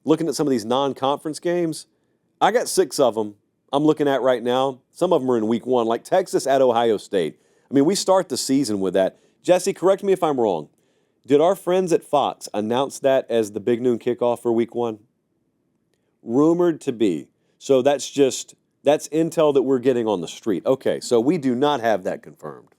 looking at some of these non-conference games, I got 6 of them I'm looking at right now. Some of them are in week 1, like Texas at Ohio State. I mean, we start the season with that. Jesse, correct me if I'm wrong. Did our friends at Fox announce that as the big noon kickoff for week 1? Rumored to be. So that's intel that we're getting on the street. Okay, so we do not have that confirmed.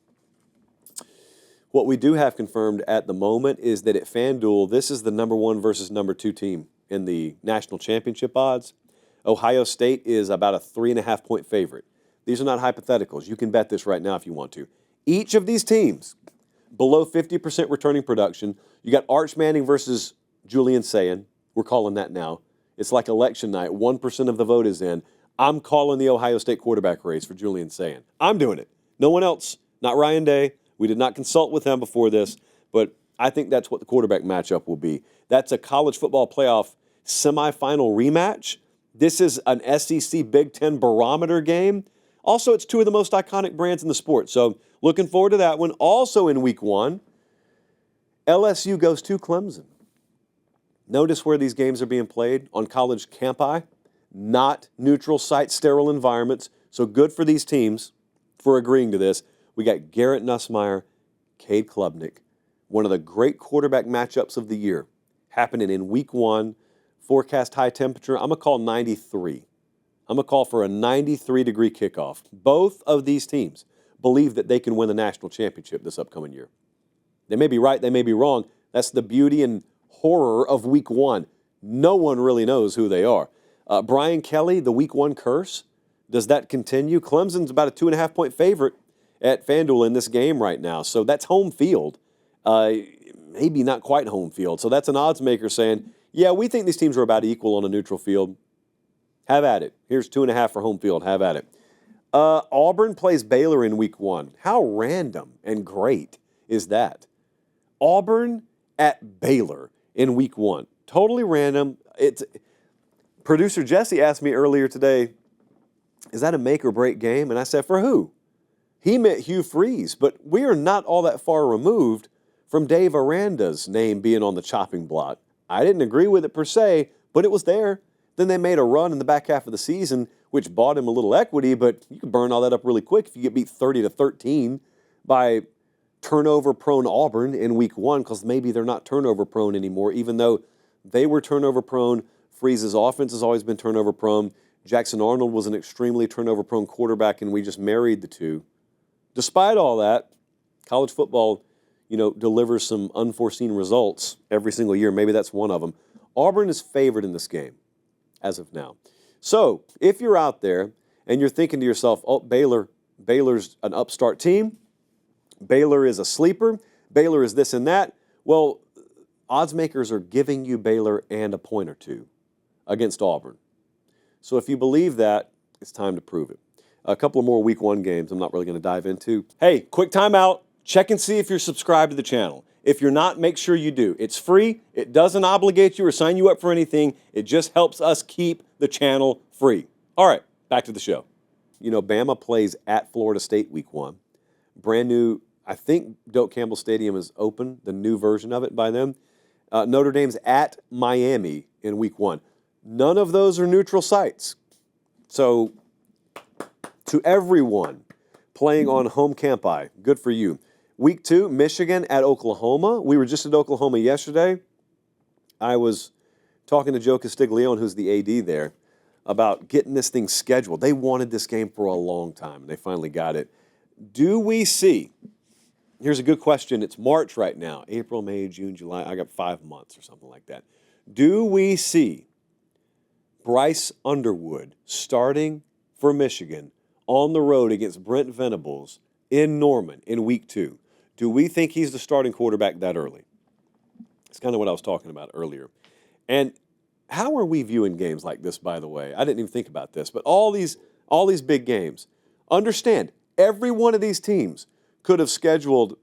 What we do have confirmed at the moment is that at FanDuel, this is the number 1 versus number 2 team in the national championship odds. Ohio State is about a 3.5-point favorite. These are not hypotheticals. You can bet this right now if you want to. Each of these teams, below 50% returning production. You got Arch Manning versus Julian Sayin. We're calling that now. It's like election night. 1% of the vote is in. I'm calling the Ohio State quarterback race for Julian Sayin. I'm doing it. No one else. Not Ryan Day. We did not consult with him before this, but I think that's what the quarterback matchup will be. That's a college football playoff semifinal rematch. This is an SEC Big Ten barometer game. Also, it's 2 of the most iconic brands in the sport, so looking forward to that one. Also in week 1, LSU goes to Clemson. Notice where these games are being played, on college campi, not neutral site, sterile environments. So good for these teams for agreeing to this. We got Garrett Nussmeier, Cade Klubnik, one of the great quarterback matchups of the year, happening in week 1. Forecast high temperature, I'm going to call 93. I'm going to call for a 93-degree kickoff. Both of these teams believe that they can win the national championship this upcoming year. They may be right, they may be wrong. That's the beauty and horror of week 1. No one really knows who they are. Brian Kelly, the week 1 curse, does that continue? Clemson's about a 2.5-point favorite at FanDuel in this game right now. So that's home field. Maybe not quite home field. So that's an odds maker saying, yeah, we think these teams are about equal on a neutral field. Have at it. Here's 2.5 for home field. Have at it. Auburn plays Baylor in week 1. How random and great is that? Auburn at Baylor in week 1. Totally random. Producer Jesse asked me earlier today, is that a make or break game? And I said, for who? He meant Hugh Freeze, but we are not all that far removed from Dave Aranda's name being on the chopping block. I didn't agree with it per se, but it was there. Then they made a run in the back half of the season, which bought him a little equity, but you can burn all that up really quick if you get beat 30-13 by turnover-prone Auburn in week 1, because maybe they're not turnover-prone anymore, even though they were turnover-prone. Freeze's offense has always been turnover-prone. Jackson Arnold was an extremely turnover-prone quarterback, and we just married the two. Despite all that, college football, delivers some unforeseen results every single year. Maybe that's one of them. Auburn is favored in this game as of now. So if you're out there and you're thinking to yourself, oh, Baylor's an upstart team, Baylor is a sleeper, Baylor is this and that, well, odds makers are giving you Baylor and a point or two against Auburn. So if you believe that, it's time to prove it. A couple of more week 1 games I'm not really going to dive into. Hey, quick timeout. Check and see if you're subscribed to the channel. If you're not, make sure you do. It's free. It doesn't obligate you or sign you up for anything. It just helps us keep the channel free. All right, back to the show. Bama plays at Florida State week 1. Brand new, I think Doak Campbell Stadium is open, the new version of it by them. Notre Dame's at Miami in week 1. None of those are neutral sites. So to everyone playing on home campi, good for you. Week 2, Michigan at Oklahoma. We were just at Oklahoma yesterday. I was talking to Joe Castiglione, who's the AD there, about getting this thing scheduled. They wanted this game for a long time, and they finally got it. Do we see, here's a good question. It's March right now, April, May, June, July. I got 5 months or something like that. Do we see Bryce Underwood starting for Michigan on the road against Brent Venables in Norman in week 2? Do we think he's the starting quarterback that early? It's kind of what I was talking about earlier. And how are we viewing games like this, by the way? I didn't even think about this, but all these big games. Understand, every one of these teams could have scheduled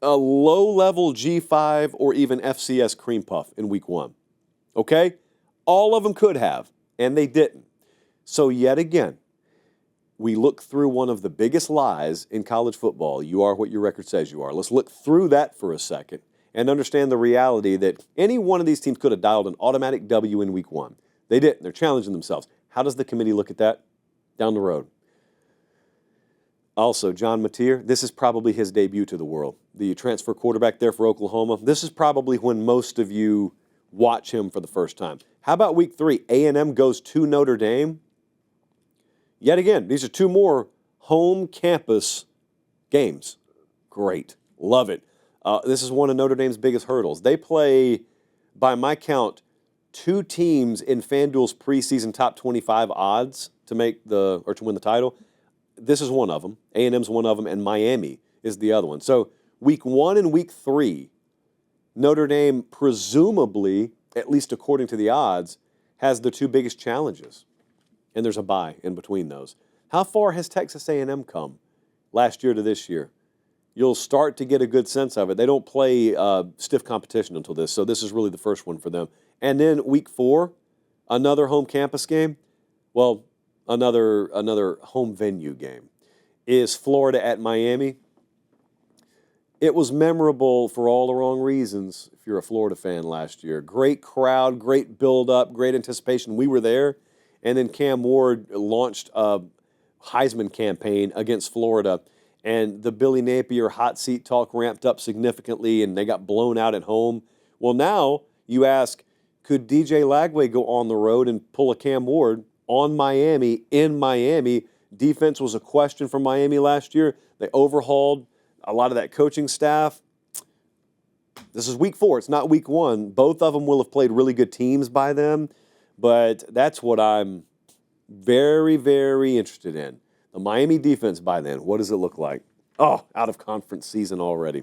a low-level G5 or even FCS cream puff in week 1. Okay? All of them could have, and they didn't. So yet again, we look through one of the biggest lies in college football. You are what your record says you are. Let's look through that for a second and understand the reality that any one of these teams could have dialed an automatic W in week 1. They didn't. They're challenging themselves. How does the committee look at that down the road? Also, John Mateer, this is probably his debut to the world. The transfer quarterback there for Oklahoma. This is probably when most of you watch him for the first time. How about week 3? A&M goes to Notre Dame. Yet again, these are 2 more home campus games. Great. Love it. This is one of Notre Dame's biggest hurdles. They play, by my count, 2 teams in FanDuel's preseason top 25 odds to win the title. This is one of them. A&M's one of them, and Miami is the other one. So week 1 and week 3, Notre Dame presumably, at least according to the odds, has the 2 biggest challenges. And there's a bye in between those. How far has Texas A&M come last year to this year? You'll start to get a good sense of it. They don't play stiff competition until this, so this is really the first one for them. And then week 4, another home campus game. Well, another home venue game is Florida at Miami. It was memorable for all the wrong reasons if you're a Florida fan last year. Great crowd, great build-up, great anticipation. We were there. And then Cam Ward launched a Heisman campaign against Florida. And the Billy Napier hot seat talk ramped up significantly, and they got blown out at home. Well, now you ask, could DJ Lagway go on the road and pull a Cam Ward on Miami, in Miami? Defense was a question for Miami last year. They overhauled a lot of that coaching staff. This is week 4. It's not week 1. Both of them will have played really good teams by them, but that's what I'm very, very interested in. The Miami defense by then, what does it look like? Oh, out of conference season already.